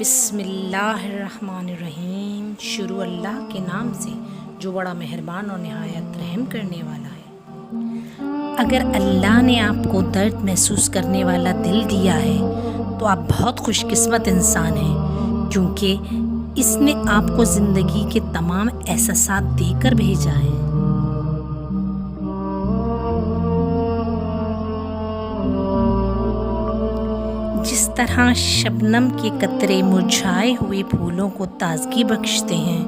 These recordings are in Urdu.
بسم اللہ الرحمن الرحیم۔ شروع اللہ کے نام سے جو بڑا مہربان اور نہایت رحم کرنے والا ہے۔ اگر اللہ نے آپ کو درد محسوس کرنے والا دل دیا ہے تو آپ بہت خوش قسمت انسان ہیں، کیونکہ اس نے آپ کو زندگی کے تمام احساسات دے کر بھیجا ہے۔ جس طرح شبنم کے قطرے مرجھائے ہوئے پھولوں کو تازگی بخشتے ہیں،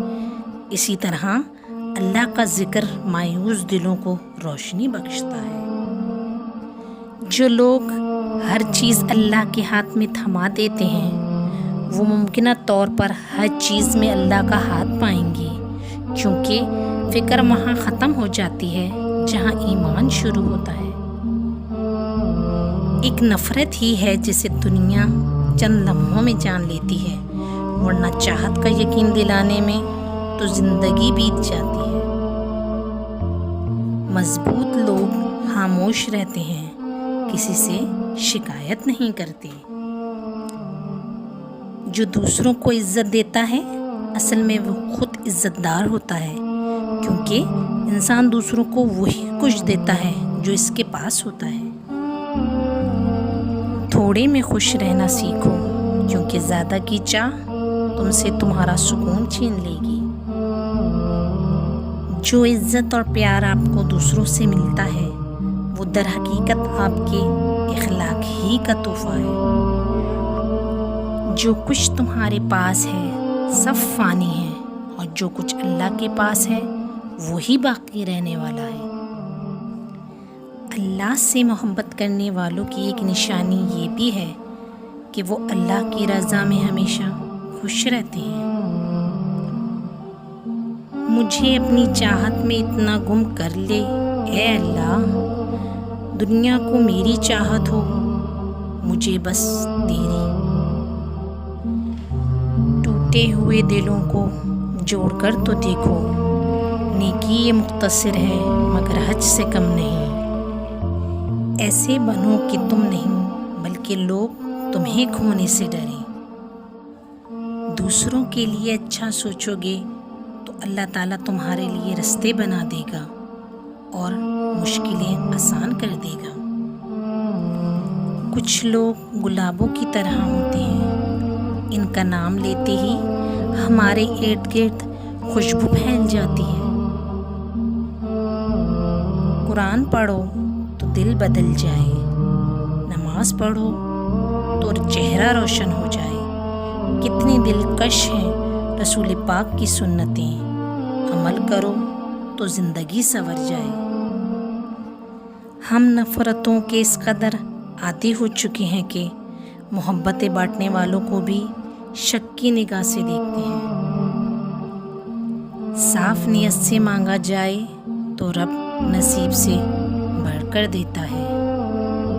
اسی طرح اللہ کا ذکر مایوس دلوں کو روشنی بخشتا ہے۔ جو لوگ ہر چیز اللہ کے ہاتھ میں تھما دیتے ہیں وہ ممکنہ طور پر ہر چیز میں اللہ کا ہاتھ پائیں گے، کیونکہ فکر وہاں ختم ہو جاتی ہے جہاں ایمان شروع ہوتا ہے۔ ایک نفرت ہی ہے جسے دنیا چند لمحوں میں جان لیتی ہے، ورنہ چاہت کا یقین دلانے میں تو زندگی بیت جاتی ہے۔ مضبوط لوگ خاموش رہتے ہیں، کسی سے شکایت نہیں کرتے۔ جو دوسروں کو عزت دیتا ہے اصل میں وہ خود عزت دار ہوتا ہے، کیونکہ انسان دوسروں کو وہی کچھ دیتا ہے جو اس کے پاس ہوتا ہے۔ تھوڑے میں خوش رہنا سیکھو، کیونکہ زیادہ کی چاہ تم سے تمہارا سکون چھین لے گی۔ جو عزت اور پیار آپ کو دوسروں سے ملتا ہے وہ در حقیقت آپ کے اخلاق ہی کا تحفہ ہے۔ جو کچھ تمہارے پاس ہے سب فانی ہے، اور جو کچھ اللہ کے پاس ہے وہی باقی رہنے والا ہے۔ اللہ سے محبت کرنے والوں کی ایک نشانی یہ بھی ہے کہ وہ اللہ کی رضا میں ہمیشہ خوش رہتے ہیں۔ مجھے اپنی چاہت میں اتنا گم کر لے اے اللہ، دنیا کو میری چاہت ہو، مجھے بس تیری۔ ٹوٹے ہوئے دلوں کو جوڑ کر تو دیکھو، نیکی یہ مختصر ہے مگر حج سے کم نہیں۔ ایسے بنو کہ تم نہیں بلکہ لوگ تمہیں کھونے سے ڈریں۔ دوسروں کے لیے اچھا سوچو گے تو اللہ تعالیٰ تمہارے لیے راستے بنا دے گا اور مشکلیں آسان کر دے گا۔ کچھ لوگ گلابوں کی طرح ہوتے ہیں، ان کا نام لیتے ہی ہمارے ارد گرد خوشبو پھیل جاتی ہے۔ قرآن پڑھو تو دل بدل جائے، نماز پڑھو تو چہرہ روشن ہو جائے۔ کتنی دلکش ہیں رسول پاک کی سنتیں، عمل کرو تو زندگی سنور جائے۔ ہم نفرتوں کے اس قدر عادی ہو چکے ہیں کہ محبتیں بانٹنے والوں کو بھی شک کی نگاہ سے دیکھتے ہیں۔ صاف نیت سے مانگا جائے تو رب نصیب سے بڑھ کر دیتا ہے۔